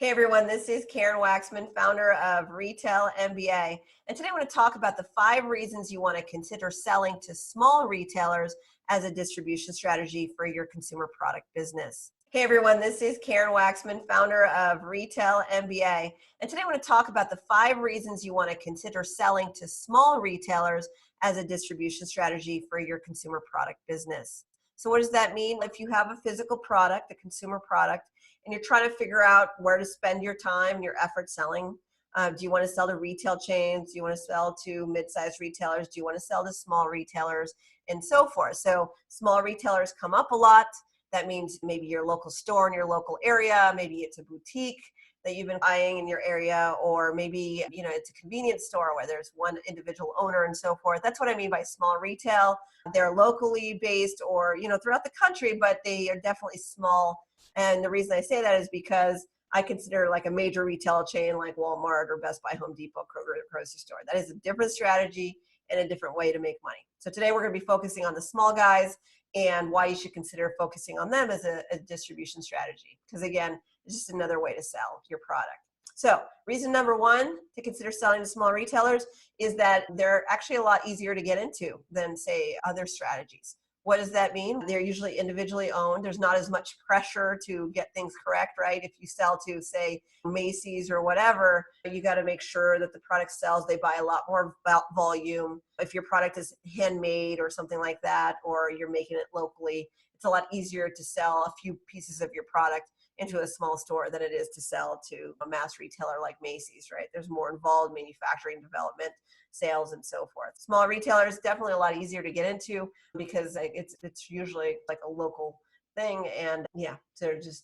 Hey everyone, this is Karen Waksman, founder of Retail MBA. And today I want to talk about the 5 reasons you want to consider selling to small retailers as a distribution strategy for your consumer product business. Hey everyone, this is Karen Waksman, founder of Retail MBA. And today I want to talk about the 5 reasons you want to consider selling to small retailers as a distribution strategy for your consumer product business. So what does that mean? If you have a physical product, a consumer product, and you're trying to figure out where to spend your time, your effort selling. Do you want to sell to retail chains? Do you want to sell to mid-sized retailers? Do you want to sell to small retailers? And so forth. So small retailers come up a lot. That means maybe your local store in your local area, maybe it's a boutique that you've been buying in your area, or maybe it's a convenience store where there's one individual owner and so forth. That's what I mean by small retail. They're locally based or throughout the country, but they are definitely small. And the reason I say that is because I consider like a major retail chain like Walmart or Best Buy, Home Depot, Kroger, grocery store. That is a different strategy and a different way to make money. So today we're going to be focusing on the small guys and why you should consider focusing on them as a distribution strategy. Because again, it's just another way to sell your product. So reason number 1 to consider selling to small retailers is that they're actually a lot easier to get into than, say, other strategies. What does that mean? They're usually individually owned. There's not as much pressure to get things correct, right? If you sell to, say, Macy's or whatever, you got to make sure that the product sells. They buy a lot more volume. If your product is handmade or something like that, or you're making it locally, it's a lot easier to sell a few pieces of your product into a small store than it is to sell to a mass retailer like Macy's, right? There's more involved manufacturing, development, sales, and so forth. Small retailers, definitely a lot easier to get into because it's usually like a local thing, and yeah, they're just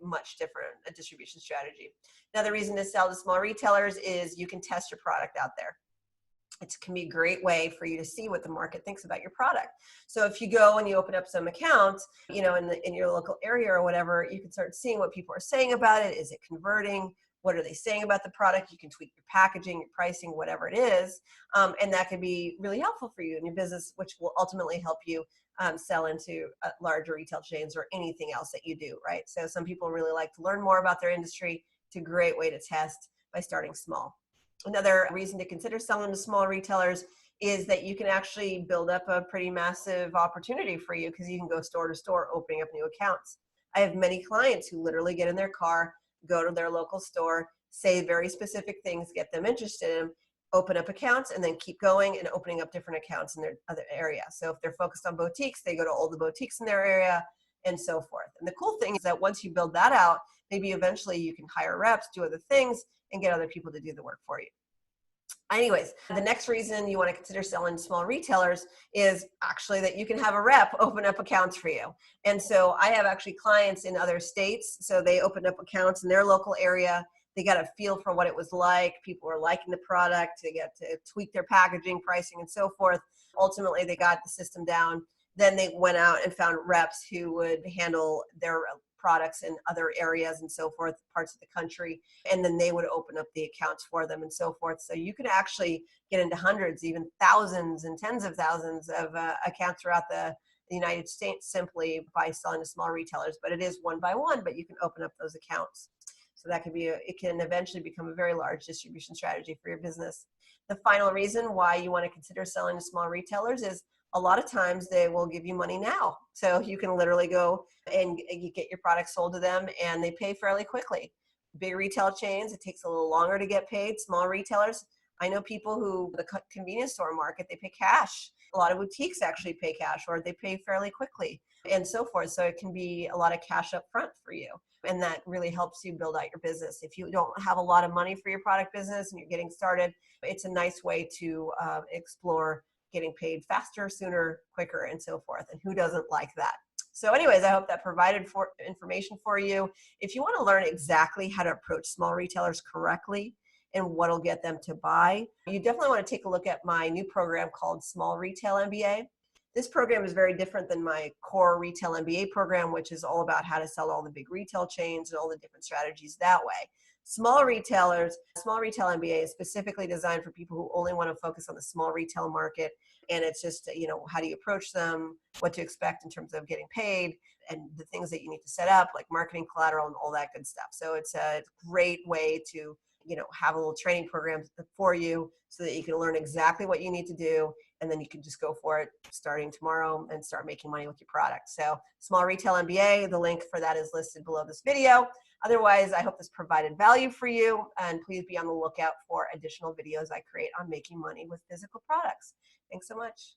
much different a distribution strategy. Another reason to sell to small retailers is you can test your product out there. It can be a great way for you to see what the market thinks about your product. So if you go and you open up some accounts, in your local area or whatever, you can start seeing what people are saying about it. Is it converting? What are they saying about the product? You can tweak your packaging, your pricing, whatever it is. And that can be really helpful for you in your business, which will ultimately help you sell into larger retail chains or anything else that you do, right? So some people really like to learn more about their industry. It's a great way to test by starting small. Another reason to consider selling to small retailers is that you can actually build up a pretty massive opportunity for you because you can go store to store opening up new accounts. I have many clients who literally get in their car, go to their local store, say very specific things, get them interested in them, open up accounts, and then keep going and opening up different accounts in their other area. So if they're focused on boutiques, they go to all the boutiques in their area and so forth. And the cool thing is that once you build that out, maybe eventually you can hire reps, do other things, and get other people to do the work for you. Anyways, the next reason you want to consider selling to small retailers is actually that you can have a rep open up accounts for you. And so I have actually clients in other states. So they opened up accounts in their local area. They got a feel for what it was like. People were liking the product. They got to tweak their packaging, pricing, and so forth. Ultimately, they got the system down. Then they went out and found reps who would handle their products in other areas and so forth, parts of the country, and then they would open up the accounts for them and so forth. So you could actually get into hundreds, even thousands and tens of thousands of accounts throughout the United States simply by selling to small retailers. But it is one by one, but you can open up those accounts. So that could be it can eventually become a very large distribution strategy for your business. The final reason why you want to consider selling to small retailers is a lot of times they will give you money now. So you can literally go and you get your product sold to them and they pay fairly quickly. Big retail chains, it takes a little longer to get paid. Small retailers, I know people who, the convenience store market, they pay cash. A lot of boutiques actually pay cash or they pay fairly quickly and so forth. So it can be a lot of cash up front for you. And that really helps you build out your business. If you don't have a lot of money for your product business and you're getting started, it's a nice way to explore getting paid faster, sooner, quicker, and so forth. And who doesn't like that? So anyways, I hope that provided information for you. If you want to learn exactly how to approach small retailers correctly and what'll get them to buy, you definitely want to take a look at my new program called Small Retail MBA. This program is very different than my core Retail MBA program, which is all about how to sell all the big retail chains and all the different strategies that way. Small Retail MBA is specifically designed for people who only want to focus on the small retail market. And it's just, how do you approach them, what to expect in terms of getting paid, the things that you need to set up, like marketing collateral and all that good stuff. So it's a great way to, have a little training program for you so that you can learn exactly what you need to do, and then you can just go for it starting tomorrow and start making money with your product. So Small Retail MBA, the link for that is listed below this video. Otherwise, I hope this provided value for you, and please be on the lookout for additional videos I create on making money with physical products. Thanks so much.